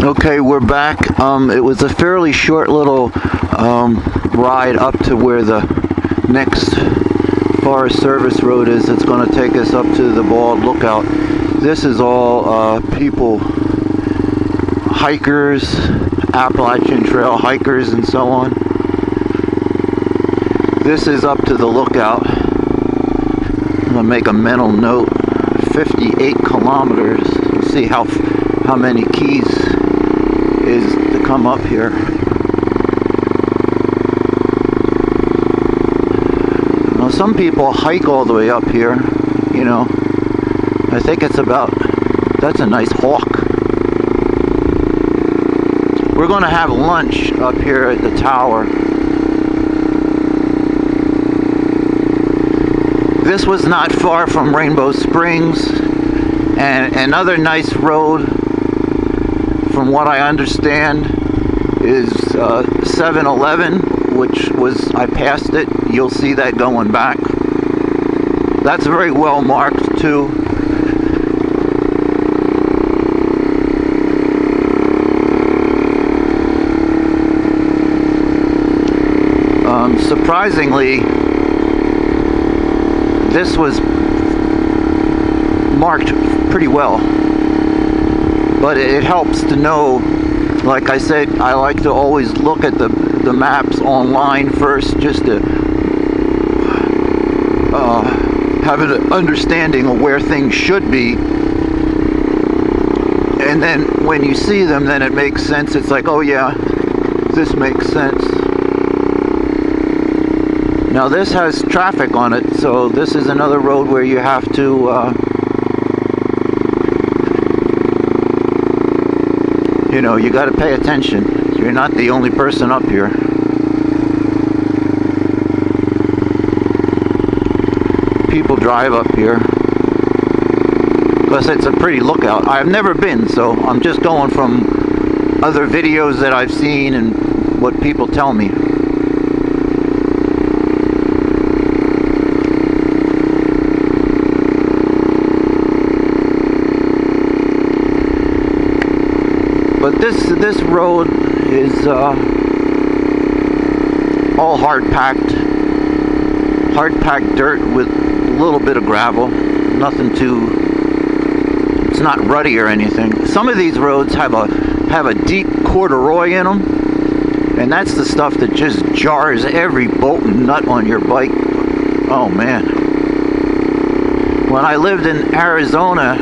Okay, we're back. It was a fairly short little ride up to where the next Forest Service road is. It's going to take us up to the Bald Lookout. This is all people, hikers, Appalachian Trail hikers and so on. This is up to the lookout. I'm going to make a mental note. 58 kilometers. Let's see how many keys is to come up here. Now, some people hike all the way up here, you know. I think it's about, that's a nice hawk. We're going to have lunch up here at the tower. This was not far from Rainbow Springs, and another nice road, from what I understand, is 7-Eleven, which was, I passed it. You'll see that going back. That's very well marked too. Surprisingly, this was marked pretty well, but it helps to know. Like I said, I like to always look at the maps online first, just to have an understanding of where things should be, and then when you see them, then it makes sense. It's like, oh yeah, this makes sense. Now this has traffic on it, so this is another road where you have to you know, you got to pay attention. You're not the only person up here. People drive up here because it's a pretty lookout. I've never been, so I'm just going from other videos that I've seen and what people tell me. But this road is all hard-packed dirt with a little bit of gravel. Nothing too. It's not rutty or anything. Some of these roads have a deep corduroy in them, and that's the stuff that just jars every bolt and nut on your bike. Oh man! When I lived in Arizona,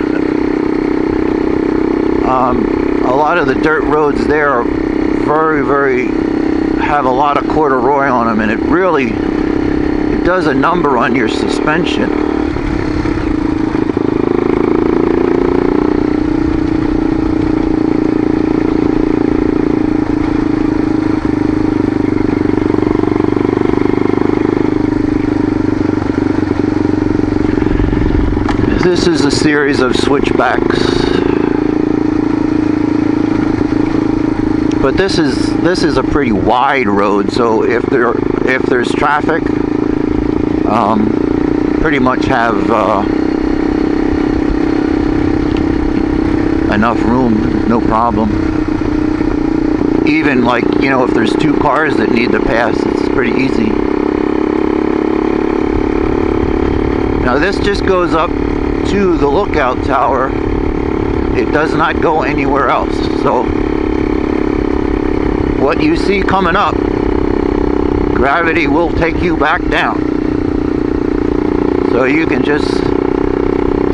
a lot of the dirt roads there are very have a lot of corduroy on them, and it does a number on your suspension. This is a series of switchbacks. But this is a pretty wide road, so if there's traffic, pretty much have enough room, no problem. Even, like, you know, if there's two cars that need to pass, it's pretty easy. Now this just goes up to the lookout tower. It does not go anywhere else. So what you see coming up, gravity will take you back down. So you can just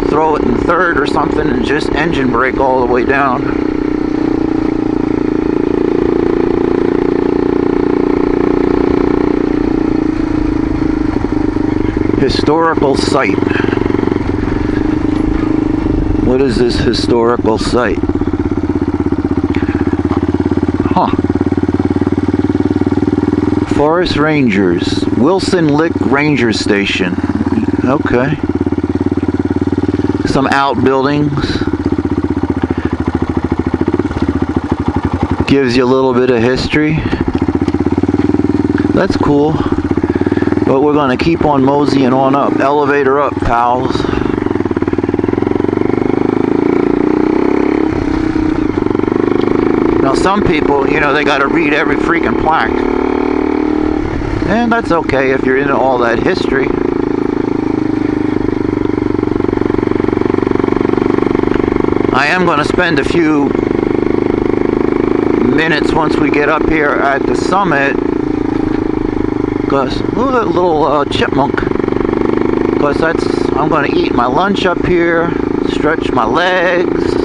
throw it in third or something and just engine brake all the way down. Historical site. What is this historical site? Forest Rangers, Wilson Lick Ranger Station. Okay. Some outbuildings. Gives you a little bit of history. That's cool. But we're going to keep on moseying on up. Elevator up, pals. Now some people, you know, they got to read every freaking plaque. And that's okay if you're into all that history. I am going to spend a few minutes once we get up here at the summit, because look at that little chipmunk, because I'm going to eat my lunch up here, stretch my legs.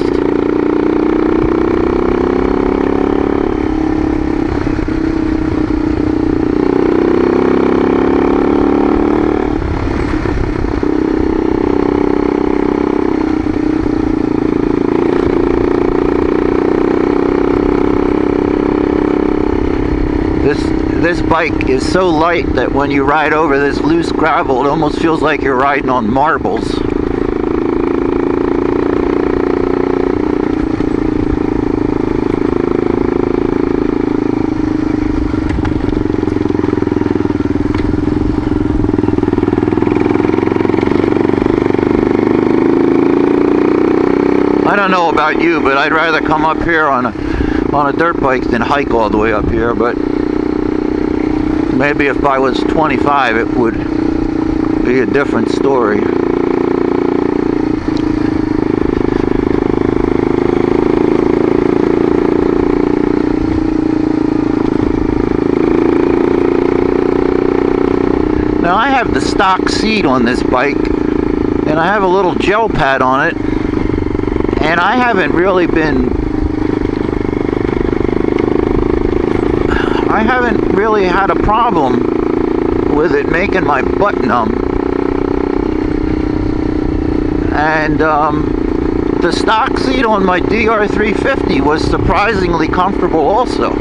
This bike is so light that when you ride over this loose gravel, it almost feels like you're riding on marbles. I don't know about you, but I'd rather come up here on a dirt bike than hike all the way up here, but maybe if I was 25, it would be a different story. Now I have the stock seat on this bike, and I have a little gel pad on it, and I haven't really had a problem with it making my butt numb. And the stock seat on my DR350 was surprisingly comfortable also.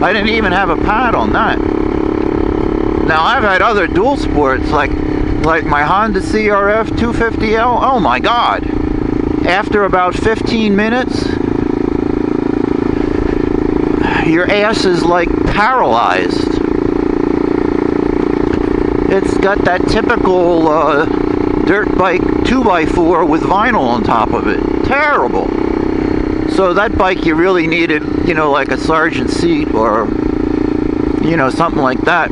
I didn't even have a pad on that. Now I've had other dual sports like my Honda CRF 250L. Oh my God. After about 15 minutes, your ass is like paralyzed. It's got that typical dirt bike 2x4 with vinyl on top of it. Terrible. So that bike you really needed, you know, like a sergeant seat or, you know, something like that.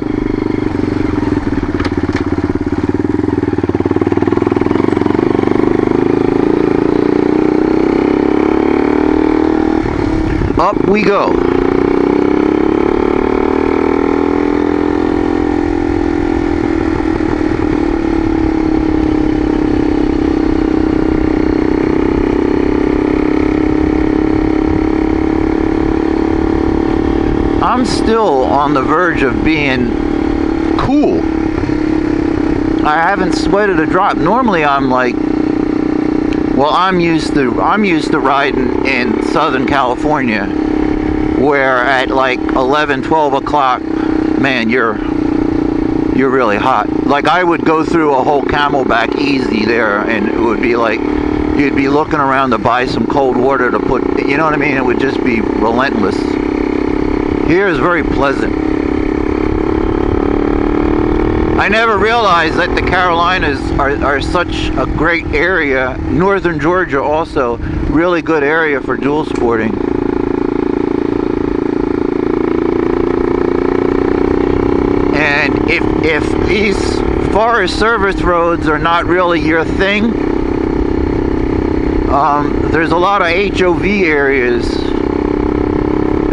Up we go. I'm still on the verge of being cool. I haven't sweated a drop. Normally I'm like, well, I'm used to riding in Southern California, where at like 11, 12 o'clock, man, you're really hot. Like I would go through a whole Camelback easy there, and it would be like you'd be looking around to buy some cold water to put, you know what I mean? It would just be relentless. Here is very pleasant. I never realized that the Carolinas are such a great area. Northern Georgia also, really good area for dual sporting. And if these Forest Service roads are not really your thing, there's a lot of HOV areas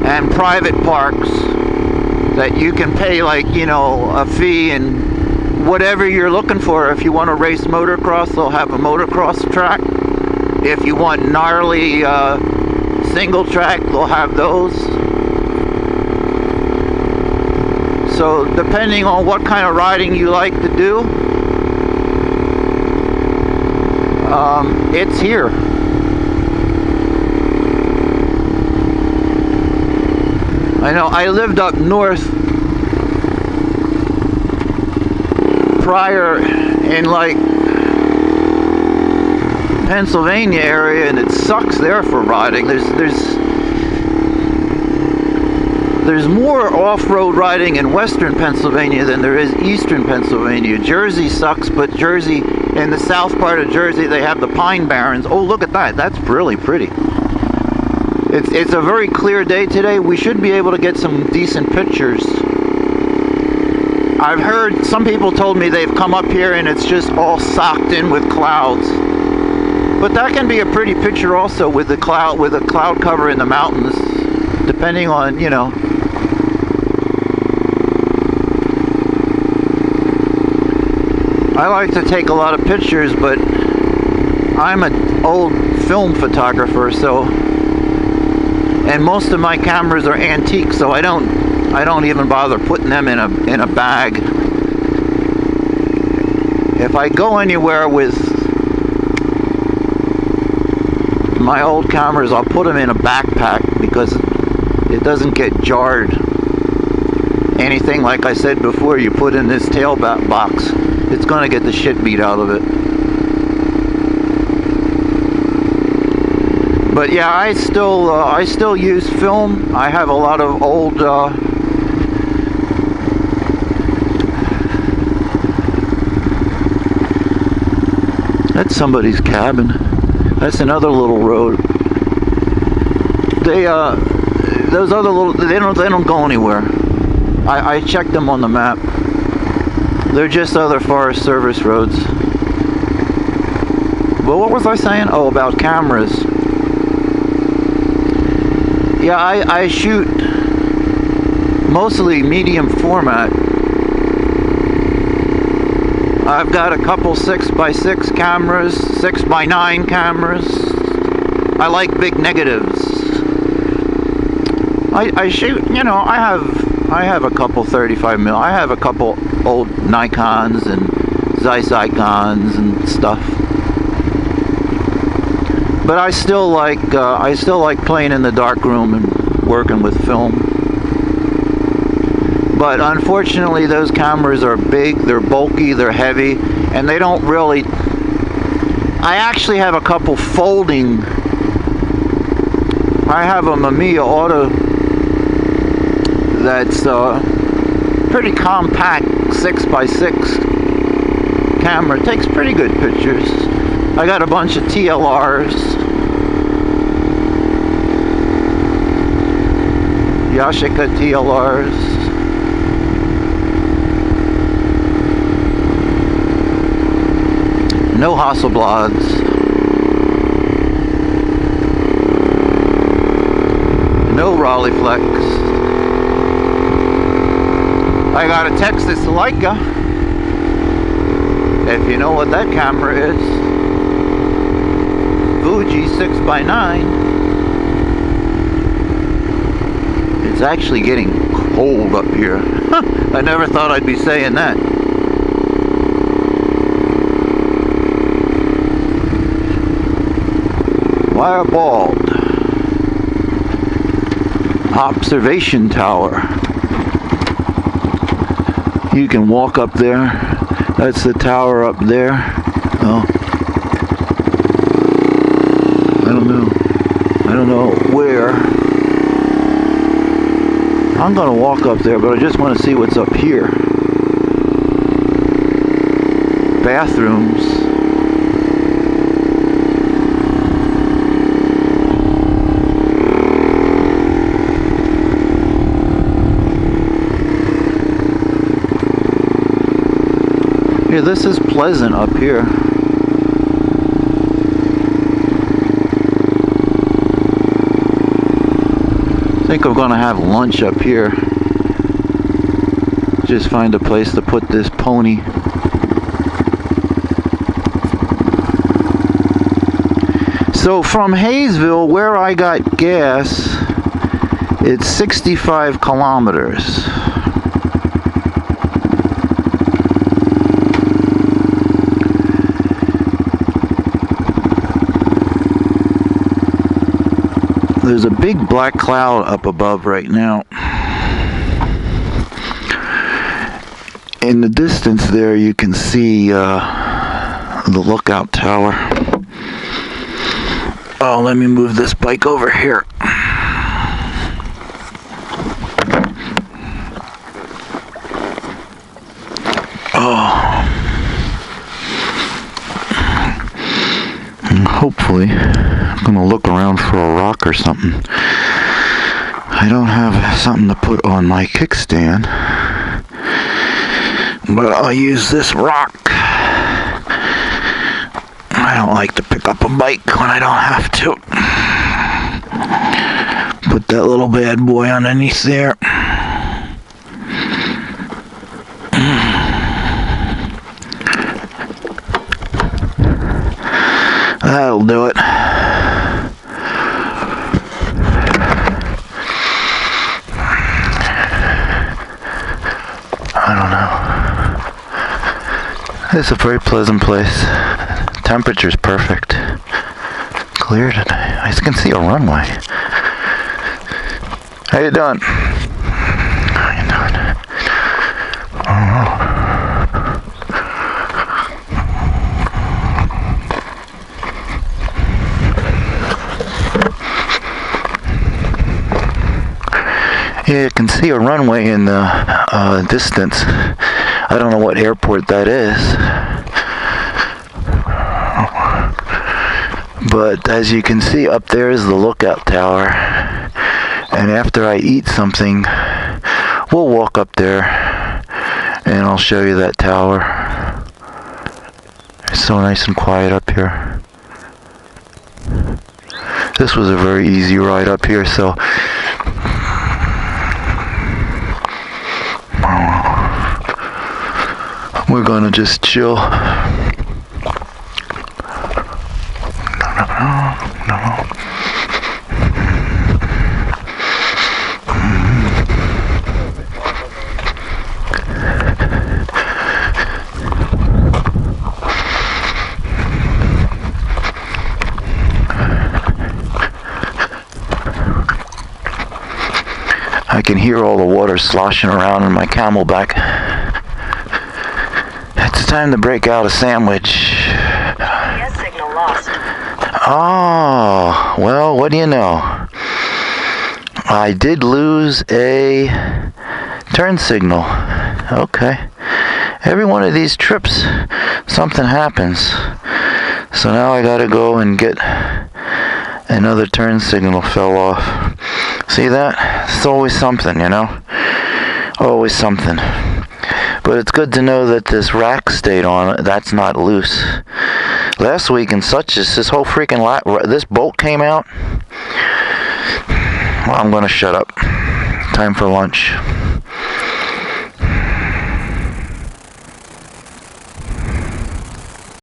and private parks that you can pay, like, you know, a fee and whatever you're looking for. If you want to race motocross, they'll have a motocross track. If you want gnarly single track, they'll have those. So depending on what kind of riding you like to do, it's here. I know I lived up north prior in like Pennsylvania area, and it sucks there for riding. There's more off-road riding in western Pennsylvania than there is eastern Pennsylvania. Jersey sucks, but Jersey, in the south part of Jersey, they have the Pine Barrens. Oh, look at that. That's really pretty. It's a very clear day today. We should be able to get some decent pictures. I've heard some people told me they've come up here and it's just all socked in with clouds. But that can be a pretty picture also with the cloud cover in the mountains, depending on, you know. I like to take a lot of pictures, but I'm an old film photographer, so, and most of my cameras are antique, so I don't even bother putting them in a bag. If I go anywhere with my old cameras, I'll put them in a backpack because it doesn't get jarred. Anything, like I said before, you put in this tail box, it's going to get the shit beat out of it. But yeah, I still use film. I have a lot of old that's somebody's cabin. That's another little road. Those other little, they don't go anywhere. I checked them on the map. They're just other Forest Service roads. Well, what was I saying? Oh, about cameras. Yeah, I shoot mostly medium format. I've got a couple 6x6 cameras, 6x9 cameras. I like big negatives. I shoot, you know, I have a couple 35mm. I have a couple old Nikons and Zeiss Icons and stuff. But I still like playing in the dark room and working with film. But unfortunately, those cameras are big, they're bulky, they're heavy, and they don't really. I actually have a couple folding. I have a Mamiya Auto that's pretty compact 6x6 camera. It takes pretty good pictures. I got a bunch of TLRs, Yashica TLRs. No Hasselblads. No Rolleiflex. I got a Texas Leica, if you know what that camera is. Fuji 6x9. It's actually getting cold up here. I never thought I'd be saying that. Wayah Bald Observation Tower. You can walk up there. That's the tower up there. Oh, I don't know where. I'm gonna walk up there, but I just want to see what's up here. Bathrooms. Yeah, this is pleasant up here. I think I'm gonna have lunch up here. Just find a place to put this pony. So from Hayesville, where I got gas, it's 65 kilometers. There's a big black cloud up above right now. In the distance there, you can see the lookout tower. Oh, let me move this bike over here. Oh. And hopefully gonna look around for a rock or something. I don't have something to put on my kickstand, but I'll use this rock. I don't like to pick up a bike when I don't have to. Put that little bad boy underneath there. That'll do it. I don't know. It's a very pleasant place. Temperature's perfect. Clear today. I can see a runway. How you doing? How you doing? Oh. Yeah, you can see a runway in the distance. I don't know what airport that is. But as you can see, up there is the lookout tower. And after I eat something, we'll walk up there and I'll show you that tower. It's so nice and quiet up here. This was a very easy ride up here, so we're gonna just chill. No. I can hear all the water sloshing around in my camelback. It's time to break out a sandwich. GPS signal lost. Oh, well, what do you know? I did lose a turn signal. Okay. Every one of these trips, something happens. So now I gotta go and get another turn signal fell off. See that? It's always something, you know? Always something. But it's good to know that this rack stayed on. That's not loose. Last week in this whole freaking this bolt came out. Well, I'm gonna shut up. Time for lunch.